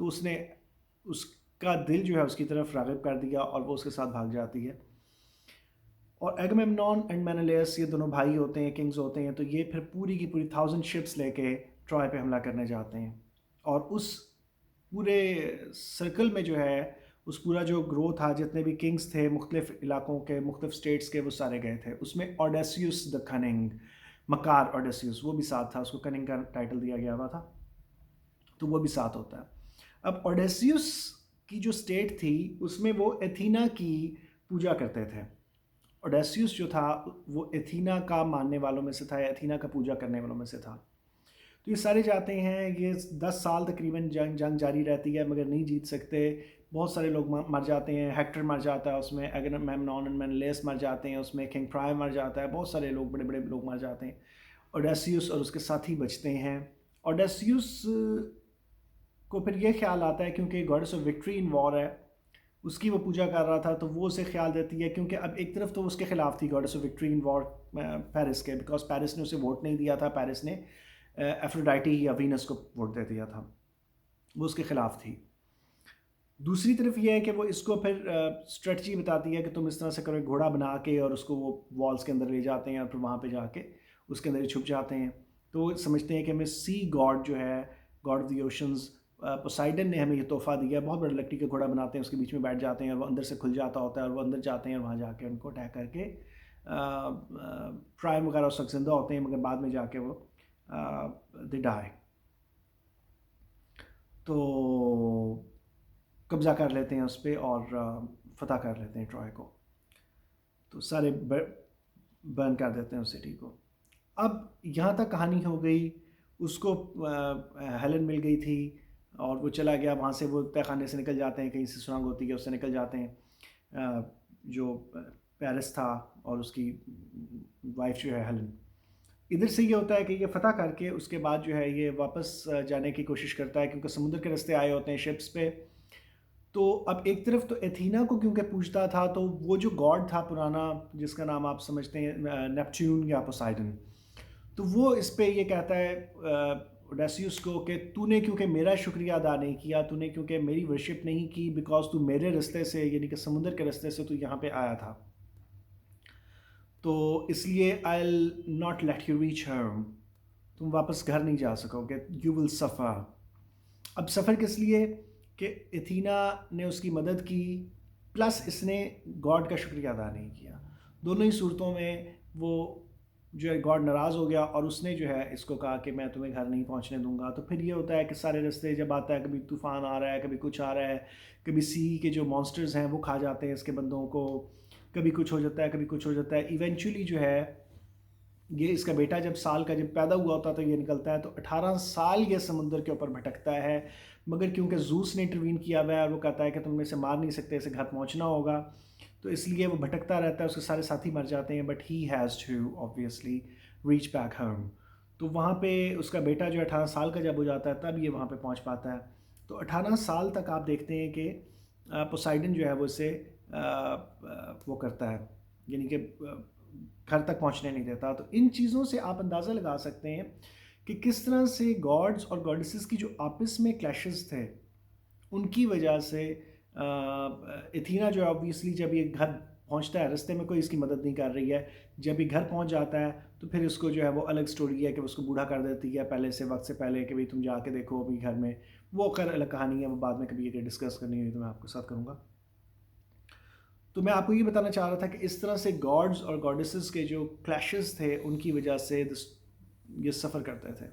تو اس نے اس کا دل جو ہے اس کی طرف راغب کر دیا اور وہ اس کے ساتھ بھاگ جاتی ہے. اور ایگمیمنون اینڈ مینیلیس یہ دونوں بھائی ہوتے ہیں، کنگز ہوتے ہیں، تو یہ پھر پوری کی پوری 1000 شپس لے کے ٹرائے پہ حملہ کرنے جاتے ہیں. اور اس پورے سرکل میں جو ہے اس پورا جو گروہ تھا، جتنے بھی کنگز تھے مختلف علاقوں کے، مختلف سٹیٹس کے، وہ سارے گئے تھے. اس میں اوڈیسیوس دا کننگ، مکار اوڈیسیوس، وہ بھی ساتھ تھا. اس کو کننگ کا ٹائٹل دیا گیا ہوا تھا، تو وہ بھی ساتھ ہوتا ہے. اب اوڈیسیوس کی جو سٹیٹ تھی اس میں وہ ایتھینا کی پوجا کرتے تھے. اوڈیسیوس جو تھا وہ ایتھینا کا ماننے والوں میں سے تھا، یا ایتھینا کا پوجا کرنے والوں میں سے تھا. تو یہ سارے جاتے ہیں، یہ 10 سال تقریباً جنگ جاری رہتی ہے مگر نہیں جیت سکتے. بہت سارے لوگ مر جاتے ہیں، ہیکٹر مر جاتا ہے اس میں، ایگمیمنون اینڈ مینیلیس مر جاتے ہیں اس میں، کنگ پرائم مر جاتا ہے، بہت سارے لوگ، بڑے بڑے لوگ مر جاتے ہیں. اوڈیسیوس اور اس کے ساتھی بچتے ہیں. اوڈیسیوس کو پھر یہ خیال آتا ہے، کیونکہ گاڈس آف وکٹری ان وار ہے، اس کی وہ پوجا کر رہا تھا، تو وہ اسے خیال دیتی ہے، کیونکہ اب ایک طرف تو اس کے خلاف تھی gods of victory in war Paris کے، بیکاز پیرس نے اسے ووٹ نہیں دیا تھا. پیرس نے ایفروڈائٹی یا وینس کو ووٹ دے دیا تھا، وہ اس کے خلاف تھی. دوسری طرف یہ ہے کہ وہ اس کو پھر اسٹریٹجی بتاتی ہے کہ تم اس طرح سے کرو، ایک گھوڑا بنا کے اور اس کو وہ والس کے اندر لے جاتے ہیں اور پھر وہاں پہ جا کے اس کے اندر ہی چھپ جاتے ہیں. تو سمجھتے ہیں کہ ہمیں سی گاڈ جو ہے، گاڈ آف دی اوشنز، پوسائیڈن نے ہمیں یہ تحفہ دیا. بہت بڑا لکڑی کا گھوڑا بناتے ہیں، اس کے بیچ میں بیٹھ جاتے ہیں اور وہ اندر سے کھل جاتا ہوتا ہے، اور وہ اندر جاتے ہیں اور وہاں جا کے ان کو اٹیک کر کے ٹرائم وغیرہ اس وقت زندہ ہوتے ہیں، مگر بعد میں جا کے وہ دے ڈائی. تو قبضہ کر لیتے ہیں اس پہ اور فتح کر لیتے ہیں ٹرائے کو. تو سارے برن کر دیتے ہیں اس سٹی کو. اب یہاں تک کہانی ہو گئی. اس کو ہیلن مل گئی تھی اور وہ چلا گیا وہاں سے. وہ تہ خانے سے نکل جاتے ہیں، کہیں سے سرنگ ہوتی ہے اس سے نکل جاتے ہیں، جو پیرس تھا اور اس کی وائف جو ہے ہیلن. ادھر سے یہ ہوتا ہے کہ یہ فتح کر کے اس کے بعد جو ہے یہ واپس جانے کی کوشش کرتا ہے، کیونکہ سمندر کے رستے آئے ہوتے ہیں شپس پہ. تو اب ایک طرف تو ایتھینا کو کیونکہ پوجتا تھا، تو وہ جو گاڈ تھا پرانا جس کا نام آپ سمجھتے ہیں نیپچیون یا پوسائیڈن، تو وہ اس پہ یہ کہتا ہے اوڈیسیوس کو کہ تو نے کیونکہ میرا شکریہ ادا نہیں کیا، تو نے کیونکہ میری ورشپ نہیں کی، بیکاز تو میرے رستے سے، یعنی کہ سمندر کے رستے سے تو یہاں پہ آیا تھا، تو اس لیے I'll not let you reach home، تم واپس گھر نہیں جا سکو گے، you will suffer. اب سفر کس لیے؟ کہ ایتھینا نے اس کی مدد کی، پلس اس نے گاڈ کا شکریہ ادا نہیں کیا. دونوں ہی صورتوں میں وہ جو ہے گاڈ ناراض ہو گیا، اور اس نے جو ہے اس کو کہا کہ میں تمہیں گھر نہیں پہنچنے دوں گا. تو پھر یہ ہوتا ہے کہ سارے رستے جب آتا ہے، کبھی طوفان آ رہا ہے، کبھی کچھ آ رہا ہے، کبھی سی کے جو مانسٹرز ہیں وہ کھا جاتے ہیں اس کے بندوں کو، کبھی کچھ ہو جاتا ہے، کبھی کچھ ہو جاتا ہے. ایونچولی جو ہے یہ اس کا بیٹا جب پیدا ہوا ہوتا تو یہ نکلتا ہے، تو 18 سال یہ سمندر کے اوپر بھٹکتا ہے. مگر کیونکہ زوس نے انٹروین کیا ہوا ہے اور وہ کہتا ہے کہ تم اسے مار نہیں سکتے، اسے گھر پہنچنا ہوگا، تو اس لیے وہ بھٹکتا رہتا ہے. اس کے سارے ساتھی مر جاتے ہیں، but he has to obviously reach back home. تو وہاں پہ اس کا بیٹا جو 18 سال کا جب ہو جاتا ہے تب یہ وہاں پہ پہنچ پاتا ہے. تو 18 سال تک آپ دیکھتے ہیں کہ پوسائیڈن جو ہے وہ اسے وہ کرتا ہے، یعنی کہ گھر تک پہنچنے نہیں دیتا. تو ان چیزوں سے آپ اندازہ لگا سکتے ہیں کہ کس طرح سے گاڈز اور گاڈیسز کی جو آپس میں کلیشز تھے، ان کی وجہ سے ایتھینا جو آبویسلی جب یہ گھر پہنچتا ہے، رستے میں کوئی اس کی مدد نہیں کر رہی ہے، جب یہ گھر پہنچ جاتا ہے تو پھر اس کو جو ہے وہ الگ سٹوری ہے کہ اس کو بوڑھا کر دیتی ہے پہلے سے، وقت سے پہلے، کہ بھئی تم جا کے دیکھو ابھی گھر میں. وہ خیر الگ کہانی ہے، وہ بعد میں کبھی یہ ڈسکس کرنی ہوئی تو میں آپ کے ساتھ کروں گا. تو میں آپ کو یہ بتانا چاہ رہا تھا کہ اس طرح سے گاڈز اور گاڈیسز کے جو کلیشز تھے ان کی وجہ سے یہ سفر کرتے تھے.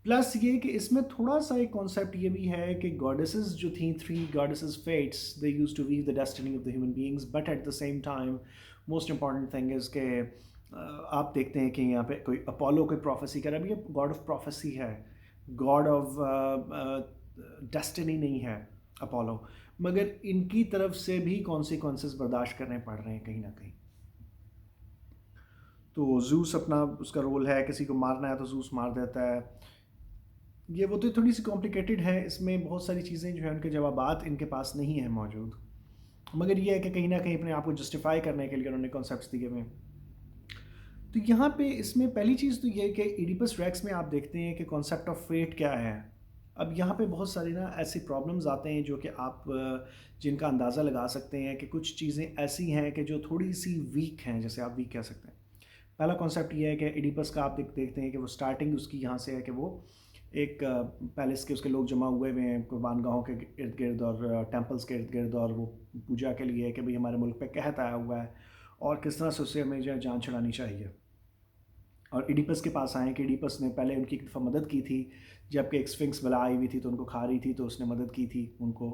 پلس یہ کہ اس میں تھوڑا سا ایک کانسیپٹ یہ بھی ہے کہ گاڈیسز جو تھیں، 3 goddesses fates, they used to weave the destiny of the human beings, but at the same time most important thing is کہ آپ دیکھتے ہیں کہ یہاں پہ کوئی اپولو کوئی پروفیسی کر رہا ہے. اب یہ گاڈ آف پروفیسی ہے، گاڈ آف ڈیسٹنی نہیں ہے اپولو، مگر ان کی طرف سے بھی کانسیکوینسز برداشت کرنے پڑ رہے ہیں کہیں نہ کہیں. تو زوس اپنا اس کا رول ہے، کسی کو مارنا ہے تو زوس مار دیتا ہے. یہ وہ تو تھوڑی سی کمپلیکیٹڈ ہے، اس میں بہت ساری چیزیں جو ہیں ان کے جوابات ان کے پاس نہیں ہیں موجود، مگر یہ ہے کہ کہیں نہ کہیں اپنے آپ کو جسٹیفائی کرنے کے لیے انہوں نے کانسیپٹس دیے ہوئے ہیں. تو یہاں پہ اس میں پہلی چیز تو یہ کہ ایڈیپس ریکس میں آپ دیکھتے ہیں کہ کانسیپٹ آف فیٹ کیا ہے. اب یہاں پہ بہت ساری نا ایسی پرابلمز آتے ہیں جو کہ آپ جن کا اندازہ لگا سکتے ہیں کہ کچھ چیزیں ایسی ہیں کہ جو تھوڑی سی ویک ہیں، جیسے آپ ویک کہہ سکتے ہیں۔ پہلا کانسیپٹ یہ ہے کہ ایڈیپس کا آپ دیکھتے ہیں کہ وہ سٹارٹنگ اس کی یہاں سے ہے کہ وہ ایک پیلس کے اس کے لوگ جمع ہوئے ہوئے ہیں قربان گاہوں کے ارد گرد اور ٹیمپلز کے ارد گرد، اور وہ پوجا کے لیے کہ بھئی ہمارے ملک پہ قحط آیا ہوا ہے اور کس طرح سے اسے ہمیں جو ہے جان چھڑانی چاہیے۔ اور ایڈیپس کے پاس آئیں کہ ایڈیپس نے پہلے ان کی ایک دفعہ مدد کی تھی، جب کہ ایک سفنکس بلا آئی ہوئی تھی تو ان کو کھا رہی تھی، تو اس نے مدد کی تھی ان کو۔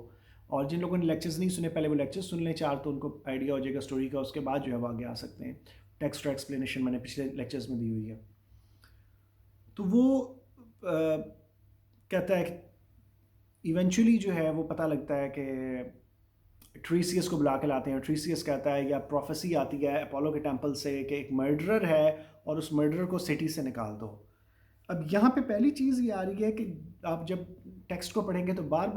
اور جن لوگوں نے لیکچرز نہیں سنے پہلے وہ لیکچرز سن لیں چار، تو ان کو آئیڈیا ہو جائے گا اسٹوری کا، اس کے بعد جو ہے وہ آگے آ سکتے ہیں۔ ٹیکسٹ اور ایکسپلینیشن میں نے پچھلے لیکچرز میں دی ہوئی ہے۔ تو وہ کہتا ہے کہ ایونچولی جو ہے وہ پتہ لگتا ہے کہ ٹریسیس کو بلا کے لاتے ہیں، ٹریسیس کہتا ہے یا پروفیسی آتی ہے اپولو کے ٹیمپل سے کہ ایک مرڈرر ہے اور اس مرڈرر کو سٹی سے نکال دو۔ اب یہاں پہ پہلی چیز یہ آ رہی ہے کہ آپ جب ٹیکسٹ کو پڑھیں گے تو بار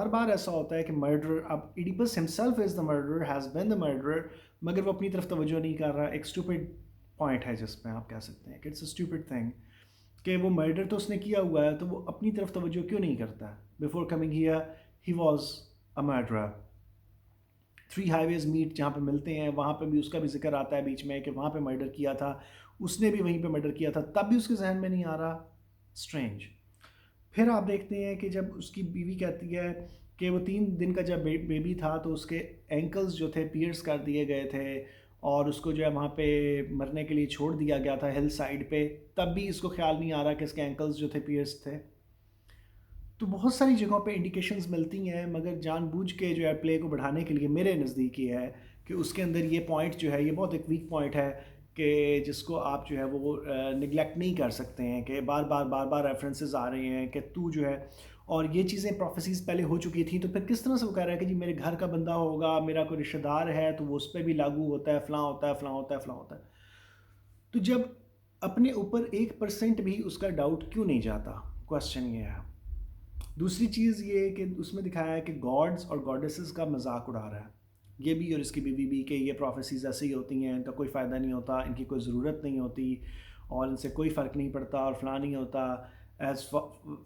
بار ایسا ہوتا ہے کہ مرڈرر، اب Oedipus himself is the murderer, has been the murderer, مگر وہ اپنی طرف توجہ نہیں کر رہا۔ ایک اسٹوپڈ پوائنٹ ہے جس میں آپ کہہ سکتے ہیں کہ اٹس اے اسٹوپڈ تھنگ کہ وہ مرڈر تو اس نے کیا ہوا ہے، تو وہ اپنی طرف توجہ کیوں نہیں کرتا؟ Before coming here he was a murderer. 3 highways meet جہاں پہ ملتے ہیں وہاں پہ بھی اس کا بھی ذکر آتا ہے بیچ میں کہ وہاں پہ مرڈر کیا تھا، اس نے بھی وہیں پہ مرڈر کیا تھا، تب بھی اس کے ذہن میں نہیں آ رہا۔ اسٹرینج۔ پھر آپ دیکھتے ہیں کہ جب اس کی بیوی کہتی ہے کہ وہ 3 دن کا جب بیبی تھا تو اس کے اینکلز جو تھے پیئرس کر دیے گئے تھے اور اس کو جو ہے وہاں پہ مرنے کے لیے چھوڑ دیا گیا تھا ہل سائڈ پہ، تب بھی اس کو خیال نہیں آ رہا کہ اس کے اینکلز جو تھے پیئرس تھے۔ تو بہت ساری جگہوں پہ انڈیکیشنز ملتی ہیں، مگر جان بوجھ کے جو ہے پلے کو بڑھانے کے لیے میرے نزدیک یہ ہے کہ اس کے اندر یہ پوائنٹ جو ہے یہ بہت ایک ویک پوائنٹ ہے کہ جس کو آپ جو ہے وہ نگلیکٹ نہیں کر سکتے ہیں کہ بار بار ریفرنسز آ رہے ہیں کہ تو جو ہے، اور یہ چیزیں پروفیسیز پہلے ہو چکی تھیں، تو پھر کس طرح سے وہ کہہ رہا ہے کہ جی میرے گھر کا بندہ ہوگا، میرا کوئی رشتہ دار ہے تو وہ اس پہ بھی لاگو ہوتا ہے، فلاں ہوتا ہے فلاں ہوتا ہے فلاں ہوتا ہے۔ تو جب اپنے اوپر 1% بھی اس کا ڈاؤٹ کیوں نہیں جاتا، کوسچن یہ ہے۔ دوسری چیز یہ کہ اس میں دکھایا ہے کہ گاڈز اور گاڈیسز کا مذاق اڑا رہا ہے، یہ بھی اور اس کی بیوی بھی، کہ یہ پروفیسیز ایسے ہی ہوتی ہیں، ان کا کوئی فائدہ نہیں ہوتا، ان کی کوئی ضرورت نہیں ہوتی اور ان سے کوئی فرق نہیں پڑتا اور فلاں نہیں ہوتا۔ As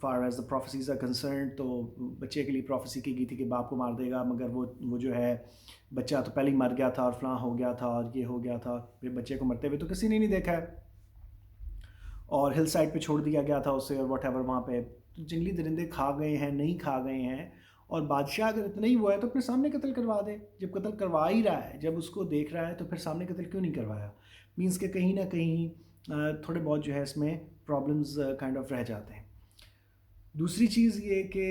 far as the prophecies are concerned, تو بچے کے لیے پروفیسی کی گئی تھی کہ باپ کو مار دے گا، مگر وہ جو ہے بچہ تو پہلے ہی مر گیا تھا اور فلاں ہو گیا تھا اور یہ ہو گیا تھا، پھر بچے کو مرتے ہوئے تو کسی نے نہیں دیکھا ہے اور ہل سائڈ پہ چھوڑ دیا گیا تھا اسے اور واٹ ایور، وہاں پہ جنگلی درندے کھا گئے ہیں نہیں کھا گئے ہیں، اور بادشاہ اگر اتنا ہی ہوا ہے تو اپنے سامنے قتل کروا دے، جب قتل کروا ہی رہا ہے، جب اس کو دیکھ رہا ہے تو پھر سامنے قتل کیوں نہیں کروایا؟ مینس کہ کہیں نہ کہیں تھوڑے بہت جو ہے اس میں پرابلمز کائنڈ آف رہ جاتے ہیں۔ دوسری چیز یہ کہ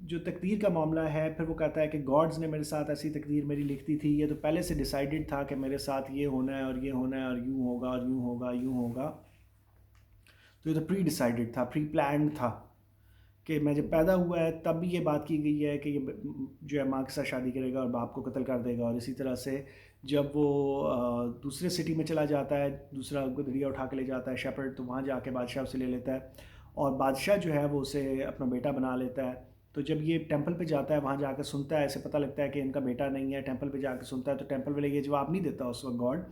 جو تقدیر کا معاملہ ہے، پھر وہ کہتا ہے کہ گاڈز نے میرے ساتھ ایسی تقدیر میری لکھ دی تھی، یہ تو پہلے سے ڈیسائیڈڈ تھا کہ میرے ساتھ یہ ہونا ہے اور یہ ہونا ہے اور یوں ہوگا اور یوں ہوگا یوں ہوگا، تو یہ تو پری ڈیسائیڈڈ تھا، پری پلانڈ تھا کہ میں جب پیدا ہوا ہے تب بھی یہ بات کی گئی ہے کہ یہ جو ہے ماں کے ساتھ شادی کرے گا اور باپ کو قتل کر دے گا، اور اسی طرح سے جب وہ دوسرے سٹی میں چلا جاتا ہے، دوسرا گدھڑیا اٹھا کے لے جاتا ہے شیپرڈ، تو وہاں جا کے بادشاہ اسے لے لیتا ہے اور بادشاہ جو ہے وہ اسے اپنا بیٹا بنا لیتا ہے۔ تو جب یہ ٹیمپل پہ جاتا ہے وہاں جا کے سنتا ہے، اسے پتہ لگتا ہے کہ ان کا بیٹا نہیں ہے، ٹیمپل پہ جا کے سنتا ہے تو ٹیمپل والے یہ جواب نہیں دیتا اس وقت گاڈ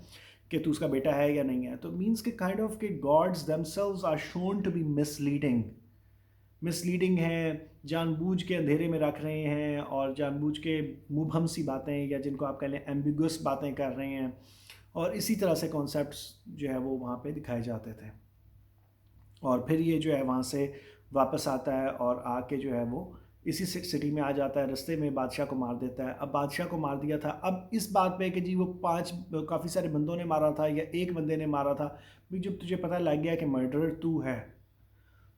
کہ تو اس کا بیٹا ہے یا نہیں ہے، تو مینس کہ کائنڈ آف کہ gods themselves are shown to be misleading ہیں، جان بوجھ کے اندھیرے میں رکھ رہے ہیں اور جان بوجھ کے مبہم سی باتیں یا جن کو آپ کہہ لیں ایمبیگوس باتیں کر رہے ہیں، اور اسی طرح سے کانسیپٹس جو ہے وہ وہاں پہ دکھائے جاتے تھے۔ اور پھر یہ جو ہے وہاں سے واپس آتا ہے اور آ کے جو ہے وہ اسی سٹی میں آ جاتا ہے، رستے میں بادشاہ کو مار دیتا ہے۔ اب بادشاہ کو مار دیا تھا، اب اس بات پہ کہ جی وہ 5 کافی سارے بندوں نے مارا تھا یا ایک بندے نے مارا تھا، جب تجھے پتہ لگ گیا کہ مرڈرر تو ہے،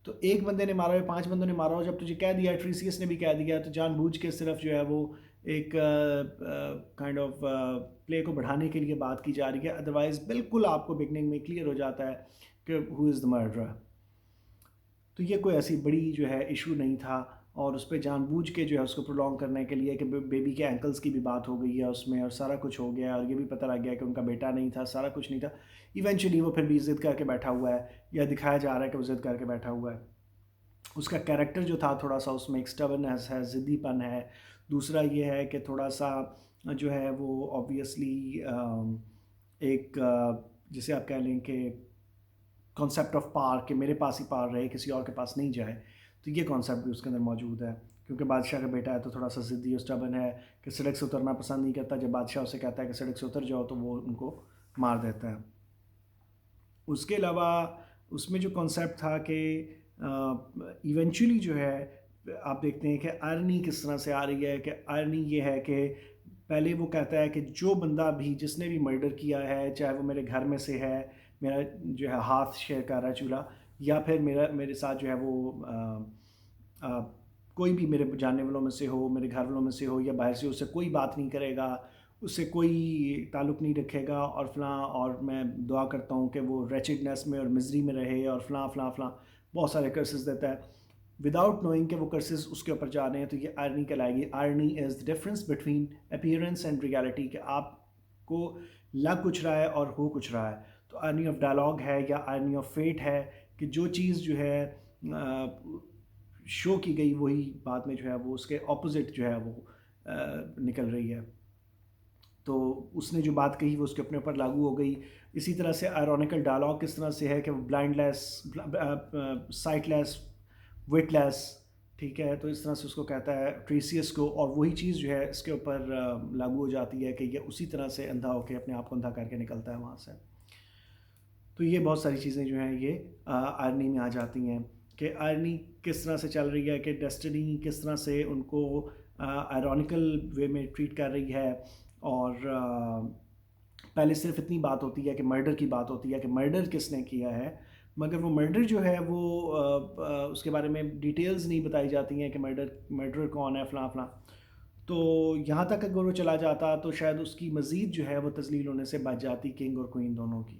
تو ایک بندے نے مارا ہو 5 بندوں نے مارا ہو، جب تجھے کہہ دیا، ٹریسیس نے بھی کہہ دیا، تو جان بوجھ کے صرف جو ہے وہ ایک کائنڈ آف پلے کو بڑھانے کے لیے بات کی جا رہی ہے، ادروائز بالکل آپ کو بگننگ میں کلیئر ہو جاتا ہے کہ ہو از دا مرڈرر۔ تو یہ کوئی ایسی بڑی جو ہے ایشو نہیں تھا، اور اس پہ جان بوجھ کے جو ہے اس کو پرولونگ کرنے کے لیے کہ بیبی کے اینکلز کی بھی بات ہو گئی ہے اس میں اور سارا کچھ ہو گیا اور یہ بھی پتہ لگ گیا کہ ان کا بیٹا نہیں تھا، سارا کچھ نہیں تھا، ایونچولی وہ پھر بھی ضد کر کے بیٹھا ہوا ہے، یا دکھایا جا رہا ہے کہ وہ ضد کر کے بیٹھا ہوا ہے۔ اس کا کیریکٹر جو تھا تھوڑا سا اس میں ایک اسٹبرنس ہے، ضدی پن ہے۔ دوسرا یہ ہے کہ تھوڑا سا جو ہے وہ آبویسلی ایک جسے آپ کہہ لیں کہ کانسیپٹ آف پار، کہ میرے پاس ہی پار رہے، کسی اور کے پاس نہیں جائے، تو یہ کانسیپٹ بھی اس کے اندر موجود ہے، کیونکہ بادشاہ کا بیٹا ہے تو تھوڑا سا ضدی اور اسٹبن ہے کہ سڑک سے اترنا پسند نہیں کرتا، جب بادشاہ اسے کہتا ہے کہ سڑک سے اتر جاؤ تو وہ ان کو مار دیتا ہے۔ اس کے علاوہ اس میں جو کانسیپٹ تھا کہ ایونچولی جو ہے آپ دیکھتے ہیں کہ آئرنی کس طرح سے آ رہی ہے، کہ آئرنی یہ ہے کہ پہلے وہ کہتا ہے کہ جو بندہ بھی جس نے بھی مرڈر کیا ہے، چاہے وہ میرے گھر میں سے ہے، میرا جو ہے ہاتھ شیئر کر رہا ہے چولہا، یا پھر میرے ساتھ جو ہے وہ کوئی بھی میرے جاننے والوں میں سے ہو، میرے گھر والوں میں سے ہو یا باہر سے، اس سے کوئی بات نہیں کرے گا، اس سے کوئی تعلق نہیں رکھے گا اور فلاں، اور میں دعا کرتا ہوں کہ وہ ریچڈنس میں اور مزری میں رہے اور فلاں فلاں فلاں بہت سارے کرسز دیتا ہے وداؤٹ نوئنگ کہ وہ کرسز اس کے اوپر جا رہے ہیں، تو یہ آئرنی کہلائے گی۔ Irony is the difference between appearance and reality, کہ آپ کو لگ کچھ رہا ہے اور ہو کچھ رہا ہے۔ تو آئرنی آف ڈائلاگ ہے یا آئرنی آف فیٹ ہے کہ جو چیز جو ہے شو کی گئی وہی بعد میں جو ہے وہ اس کے اپوزٹ جو ہے وہ نکل رہی ہے۔ تو اس نے جو بات کہی وہ اس کے اپنے اوپر لاگو ہو گئی۔ اسی طرح سے آئرونیکل ڈائلاگ کس طرح سے ہے کہ وہ blindless, sightless, witless, ٹھیک ہے، تو اس طرح سے اس کو کہتا ہے ٹریسیس کو، اور وہی چیز جو ہے اس کے اوپر لاگو ہو جاتی ہے کہ یہ اسی طرح سے اندھا ہو کے اپنے آپ کو اندھا کر کے نکلتا ہے وہاں سے۔ تو یہ بہت ساری چیزیں جو ہیں یہ آئرنی میں آ جاتی ہیں کہ آئرنی کس طرح سے چل رہی ہے، کہ ڈیسٹنی کس طرح سے ان کو آئرونیکل وے میں ٹریٹ کر رہی ہے۔ اور پہلے صرف اتنی بات ہوتی ہے کہ مرڈر کی بات ہوتی ہے کہ مرڈر کس نے کیا ہے، مگر وہ مرڈر جو ہے وہ اس کے بارے میں ڈیٹیلز نہیں بتائی جاتی ہیں کہ مرڈر کون ہے، فلاں فلاں۔ تو یہاں تک اگر وہ چلا جاتا تو شاید اس کی مزید جو ہے وہ تذلیل ہونے سے بچ جاتی، کنگ اور کوئین دونوں کی۔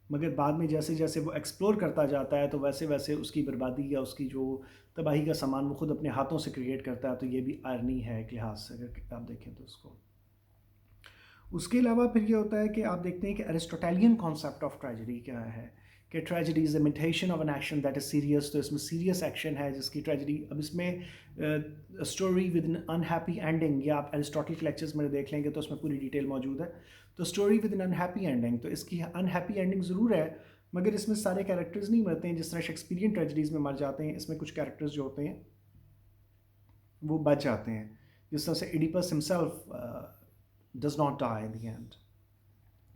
مگر بعد میں جیسے جیسے وہ ایکسپلور کرتا جاتا ہے تو ویسے ویسے اس کی بربادی یا اس کی جو تباہی کا سامان وہ خود اپنے ہاتھوں سے کریٹ کرتا ہے۔ تو یہ بھی آئرنی ہے ایک لحاظ سے اگر آپ دیکھیں تو اس کو۔ اس کے علاوہ پھر یہ ہوتا ہے کہ آپ دیکھتے ہیں کہ ایرسٹوٹیلین کانسیپٹ آف ٹریجڈی کیا ہے، کہ tragedy is imitation of an action that is serious. تو اس میں سیریس ایکشن ہے جس کی ٹریجڈی، اب اس میں story with an unhappy ending, یا آپ ایرسٹوٹل کے لیکچرز میں دیکھ لیں گے تو اس میں پوری ڈیٹیل موجود ہے۔ تو story with an unhappy ending, تو اس کی انہیپی اینڈنگ ضرور ہے مگر اس میں سارے کیریکٹرز نہیں مرتے ہیں جس طرح شیکسپیرین ٹریجڈیز میں مر جاتے ہیں، اس میں کچھ کیریکٹرز جو ہوتے ہیں وہ بچ جاتے ہیں، جس طرح سے Oedipus himself does not die in the end,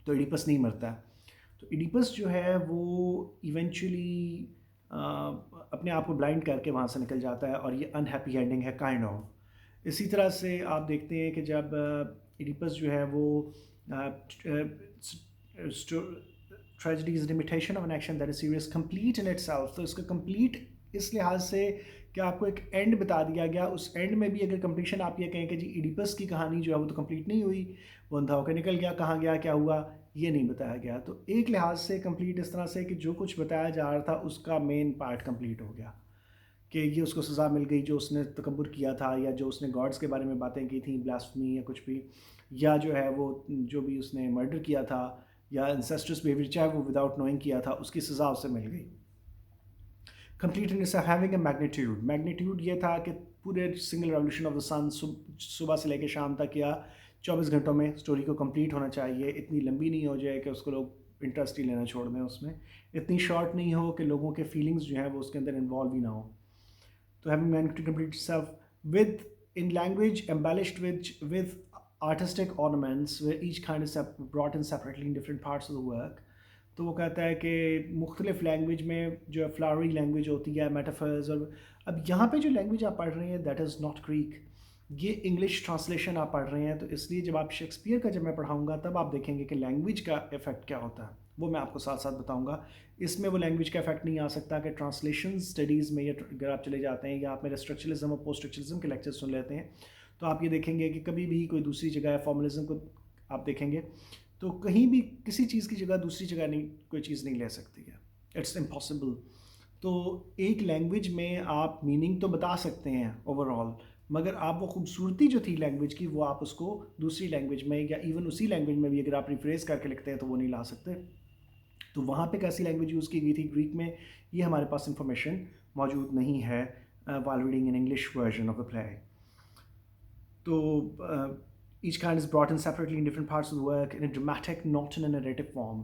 تو ایڈیپس نہیں مرتا ہے۔ تو ایڈیپس جو ہے وہ ایونچولی اپنے آپ کو بلائنڈ کر کے وہاں سے نکل جاتا ہے، اور یہ انہیپی اینڈنگ ہے کائنڈ آف۔ اسی طرح سے آپ دیکھتے ہیں کہ جب ایڈیپس جو ہے وہ tragedy is limitation of an action that is serious complete in it self, تو اس کا کمپلیٹ اس لحاظ سے کہ آپ کو ایک اینڈ بتا دیا گیا، اس اینڈ میں بھی اگر کمپلیشن آپ یہ کہیں کہ جی ایڈیپس کی کہانی جو ہے وہ تو کمپلیٹ نہیں ہوئی، وہ اندھا ہو کے نکل گیا، کہاں گیا، کیا ہوا، یہ نہیں بتایا گیا۔ تو ایک لحاظ سے کمپلیٹ اس طرح سے کہ جو کچھ بتایا جا رہا تھا اس کا مین پارٹ کمپلیٹ ہو گیا، کہ یہ اس کو سزا مل گئی جو اس نے تکبر کیا تھا، یا جو اس نے گاڈس کے بارے میں باتیں کی تھیں، بلاسفمی یا کچھ بھی، یا جو ہے وہ جو بھی اس نے مرڈر کیا تھا یا انسیسٹرس بیہیویئر چاہے وہ وداؤٹ نوئنگ کیا تھا، اس کی سزا اسے مل گئی۔ Complete in having a magnitude, magnitude یہ تھا کہ پورے سنگل ریولیوشن آف دا سن صبح سے لے کے شام تک یا 24 گھنٹوں میں اسٹوری کو کمپلیٹ ہونا چاہیے، اتنی لمبی نہیں ہو جائے کہ اس کو لوگ انٹرسٹ ہی لینا چھوڑ دیں اس میں، اتنی شارٹ نہیں ہو کہ لوگوں کے فیلنگز جو ہیں وہ اس کے اندر انوالو ہی نہ ہو۔ تو having magnitude complete self with in language embellished with artistic ornaments where each kind is brought in separately in different parts of the work۔ تو وہ کہتا ہے کہ مختلف لینگویج میں جو فلاوری لینگویج ہوتی ہے، میٹافرز، اور اب یہاں پہ جو لینگویج آپ پڑھ رہے ہیں دیٹ از ناٹ گریک، یہ انگلش ٹرانسلیشن آپ پڑھ رہے ہیں، تو اس لیے جب آپ شیکسپیئر کا جب میں پڑھاؤں گا تب آپ دیکھیں گے کہ لینگویج کا افیکٹ کیا ہوتا ہے، وہ میں آپ کو ساتھ ساتھ بتاؤں گا۔ اس میں وہ لینگویج کا افیکٹ نہیں آ سکتا کہ ٹرانسلیشن اسٹڈیز میں اگر آپ چلے جاتے ہیں یا آپ میرے اسٹرکچرلزم اور پوسٹ اسٹرکچرلزم کے لیکچر سن لیتے ہیں تو آپ یہ دیکھیں گے کہ کبھی بھی کوئی دوسری جگہ فارملزم کو آپ دیکھیں گے تو کہیں بھی کسی چیز کی جگہ دوسری جگہ نہیں کوئی چیز نہیں لے سکتی ہے، اٹس امپاسبل۔ تو ایک لینگویج میں آپ میننگ تو بتا سکتے ہیں اوور آل، مگر آپ وہ خوبصورتی جو تھی لینگویج کی وہ آپ اس کو دوسری لینگویج میں یا ایون اسی لینگویج میں بھی اگر آپ ریفریز کر کے لکھتے ہیں تو وہ نہیں لا سکتے۔ تو وہاں پہ کیسی لینگویج یوز کی گئی تھی گریک میں، یہ ہمارے پاس انفارمیشن موجود نہیں ہے while reading an English version of the play۔ تو each kind is brought in separately in different parts of the work in a dramatic, not in a narrative form.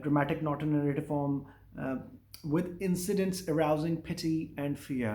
Dramatic, not in a narrative form, with incidents arousing pity and fear.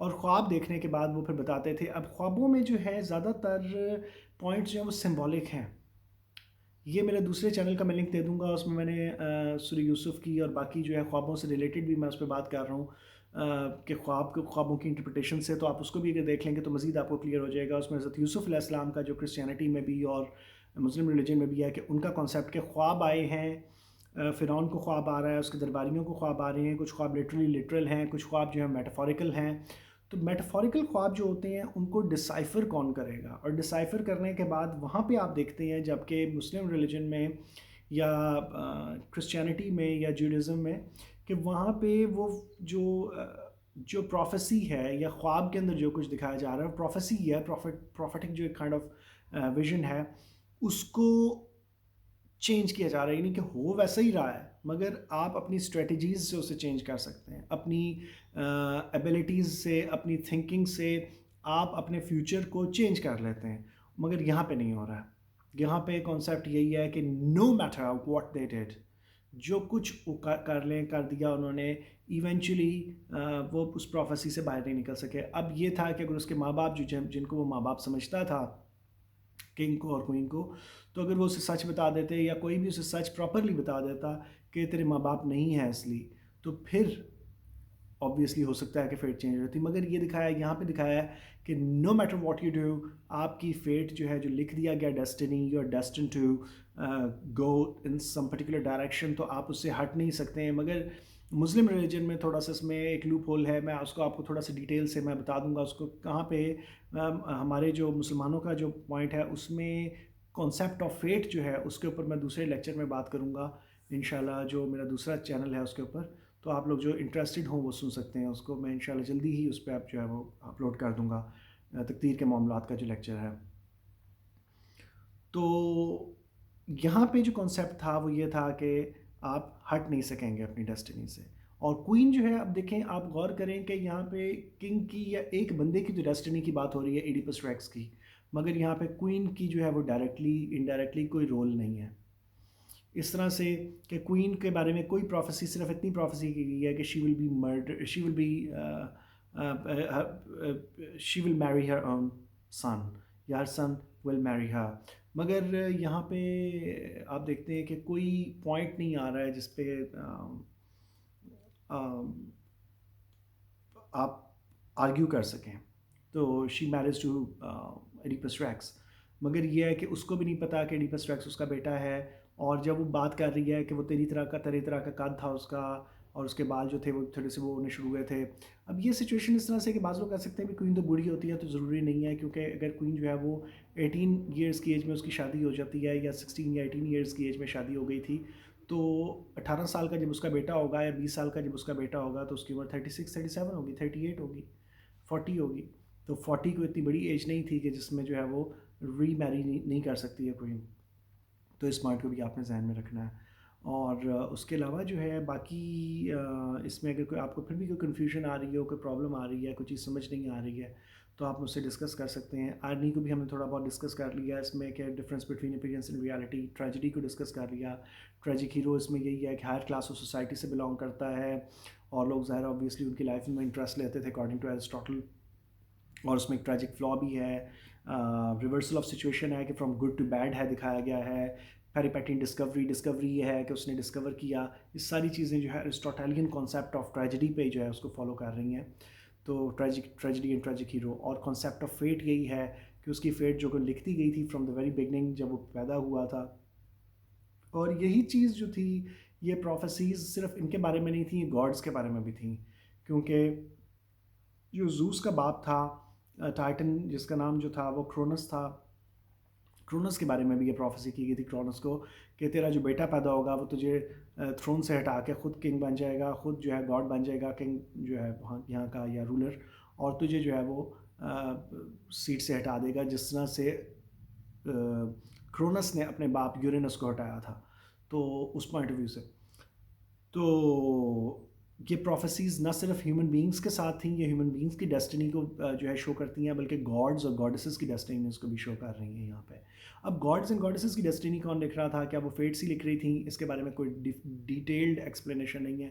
اور خواب دیکھنے کے بعد وہ پھر بتاتے تھے. اب خوابوں میں جو ہے زیادہ تر پوائنٹس جو ہیں وہ سمبولک ہیں. یہ میرے دوسرے چینل کا میں لنک دے دوں گا, اس میں نے سورہ یوسف کی اور باقی جو ہے خوابوں سے ریلیٹڈ بھی میں اس پہ بات کر رہا ہوں کہ خوابوں کی انٹرپریٹیشن سے, تو آپ اس کو بھی اگر دیکھ لیں گے تو مزید آپ کو کلیئر ہو جائے گا. اس میں حضرت یوسف علیہ السلام کا جو کرسچینٹی میں بھی اور مسلم ریلیجن میں بھی ہے کہ ان کا کانسیپٹ کہ خواب آئے ہیں, فرعون کو خواب آ رہا ہے, اس کے درباریوں کو خواب آ رہے ہیں, کچھ خواب لٹرل ہیں, کچھ خواب جو ہیں میٹافوریکل ہیں. تو میٹافوریکل خواب جو ہوتے ہیں ان کو ڈسائفر کون کرے گا, اور ڈسائفر کرنے کے بعد وہاں پہ آپ دیکھتے ہیں جب کہ مسلم ریلیجن میں یا کرسچینٹی میں یا جوڈازم میں کہ وہاں پہ وہ جو پروفیسی ہے یا خواب کے اندر جو کچھ دکھایا جا رہا ہے پروفیسی ہے, پروفیٹک جو ایک کائنڈ آف ویژن ہے اس کو چینج کیا جا رہا ہے. یعنی کہ ہو ویسا ہی رہا ہے مگر آپ اپنی اسٹریٹجیز سے اسے چینج کر سکتے ہیں, اپنی ایبیلٹیز سے, اپنی تھنکنگ سے آپ اپنے فیوچر کو چینج کر لیتے ہیں. مگر یہاں پہ نہیں ہو رہا ہے. یہاں پہ کانسیپٹ یہی ہے کہ no matter what they did, جو کچھ کر دیا انہوں نے, ایونچولی وہ اس پروفیسی سے باہر نہیں نکل سکے. اب یہ تھا کہ اگر اس کے ماں باپ جن کو وہ ماں باپ سمجھتا تھا کنگ کو اور کوئین کو, تو اگر وہ اسے سچ بتا دیتے یا کوئی بھی اسے سچ پراپرلی بتا دیتا کہ تیرے ماں باپ نہیں ہیں اصلی, تو پھر آبویسلی ہو سکتا ہے کہ فیٹ چینج ہوتی. مگر یہ دکھایا, یہاں پہ دکھایا ہے کہ no matter what you do, آپ کی فیٹ جو ہے جو لکھ دیا گیا destiny, you are destined to go in some particular direction, تو آپ اس سے ہٹ نہیں سکتے ہیں. مگر مسلم ریلیجن میں تھوڑا سا اس میں ایک لوپ ہول ہے, میں اس کو آپ کو تھوڑا سا ڈیٹیل سے میں بتا دوں گا اس کو کہاں پہ ہمارے جو مسلمانوں کا جو پوائنٹ ہے اس میں کانسیپٹ آف فیٹ جو ہے اس کے اوپر میں دوسرے لیکچر میں بات کروں گا انشاءاللہ, جو میرا دوسرا چینل ہے اس کے اوپر. تو آپ لوگ جو انٹرسٹڈ ہوں وہ سن سکتے ہیں اس کو, میں انشاءاللہ جلدی ہی اس پہ آپ جو ہے وہ اپلوڈ کر دوں گا, تقدیر کے معاملات کا جو لیکچر ہے. تو یہاں پہ جو کانسیپٹ تھا وہ یہ تھا کہ آپ ہٹ نہیں سکیں گے اپنی ڈیسٹنی سے. اور کوئین جو ہے, اب دیکھیں آپ غور کریں کہ یہاں پہ کنگ کی یا ایک بندے کی جو ڈیسٹنی کی بات ہو رہی ہے ایڈیپس ریکس کی, مگر یہاں پہ کوئین کی جو ہے وہ ڈائریکٹلی انڈائریکٹلی کوئی رول نہیں ہے. اس طرح سے کہ کوئین کے بارے میں کوئی پروفیسی, صرف اتنی پروفیسی کی گئی ہے کہ شی ول بی مرڈر, شی ول میری ہر اون سن, یا ہر سن ول میری ہر. مگر یہاں پہ آپ دیکھتے ہیں کہ کوئی پوائنٹ نہیں آ رہا ہے جس پہ آپ آرگیو کر سکیں. تو شی میریز ٹو ایڈیپس ریکس, مگر یہ ہے کہ اس کو بھی نہیں پتا کہ ایڈیپس ریکس اس کا بیٹا ہے. اور جب وہ بات کر رہی ہے کہ وہ تیری طرح کا قد تھا اس کا, اور اس کے بال جو تھے وہ تھوڑے سے وہ ہونے شروع ہوئے تھے. اب یہ سچویشن اس طرح سے کہ بعض لوگ کہہ سکتے ہیں کہ کوئین تو بوڑھی ہوتی ہے, تو ضروری نہیں ہے, کیونکہ اگر کوئین جو ہے وہ 18 ایئرس کی ایج میں اس کی شادی ہو جاتی ہے, یا 16 یا 18 ایئرس کی ایج میں شادی ہو گئی تھی, تو 18 سال کا جب اس کا بیٹا ہوگا یا 20 سال کا جب اس کا بیٹا ہوگا تو اس کی عمر 36 37 ہوگی, 38 ہوگی, 40 ہوگی. تو 40 کو اتنی بڑی ایج نہیں تھی کہ جس میں جو ہے وہ ری میری نہیں کر سکتی ہے کوئین. تو اس پوائنٹ کو بھی آپ نے ذہن میں رکھنا ہے. اور اس کے علاوہ جو ہے باقی اس میں اگر کوئی آپ کو پھر بھی کوئی کنفیوژن آ رہی ہے, کوئی پرابلم آ رہی ہے, کوئی چیز سمجھ نہیں آ رہی ہے, تو آپ مجھ سے ڈسکس کر سکتے ہیں. آرنی کو بھی ہم نے تھوڑا بہت ڈسکس کر لیا اس میں کہ difference between appearance and reality. Tragedy کو ڈسکس کر لیا. ٹریجک ہیرو اس میں یہی ہے کہ ہائر کلاس آف سوسائٹی سے بلانگ کرتا ہے, اور لوگ ظاہر آبویسلی ان کی لائف میں انٹرسٹ لیتے تھے اکارڈنگ ٹو ایرسٹاٹل, اور اس میں ایک ٹریجک فلا بھی ہے. ریورسل آف سچویشن ہے کہ فرام گڈ ٹو بیڈ ہے دکھایا گیا ہے. پیریپیٹین ڈسکوری یہ ہے کہ اس نے ڈسکور کیا. یہ ساری چیزیں جو ہے ایرسٹوٹیلین کانسیپٹ آف ٹریجڈی پہ جو ہے اس کو فالو کر رہی ہیں. تو ٹریجڈی اینڈ ٹریجک ہیرو, اور کانسیپٹ آف فیٹ یہی ہے کہ اس کی فیٹ جو کہ لکھتی گئی تھی فرام دا ویری بگننگ جب وہ پیدا ہوا تھا. اور یہی چیز جو تھی, یہ پروفیسیز صرف ان کے بارے میں نہیں تھیں, یہ گاڈس کے بارے میں بھی تھیں. کیونکہ جو زوس کا باپ تھا, ٹائٹن جس کا نام جو تھا وہ کرونس تھا, کرونس کے بارے میں بھی یہ پروفیسی کی گئی تھی کرونس کو کہ تیرا جو بیٹا پیدا ہوگا وہ تجھے تھرون سے ہٹا کے خود کنگ بن جائے گا, خود جو ہے گاڈ بن جائے گا, کنگ جو ہے وہاں یہاں کا یا رولر, اور تجھے جو ہے وہ سیٹ سے ہٹا دے گا, جس طرح سے کرونس نے اپنے باپ یورینس کو ہٹایا تھا. تو اس پوائنٹ آف ویو سے تو یہ پروفیسیز نہ صرف ہیومن بینگز کے ساتھ تھیں, یہ ہیومن بینگز کی ڈیسٹنی کو جو ہے شو کرتی ہیں, بلکہ گاڈز اور گاڈیسز کی ڈیسٹنیز کو بھی شو کر رہی ہیں یہاں پہ. اب گاڈز اینڈ گاڈیسز کی ڈیسٹنی کون لکھ رہا تھا, کیا وہ فیٹس ہی لکھ رہی تھیں, اس کے بارے میں کوئی ڈیٹیلڈ ایکسپلینیشن نہیں ہے.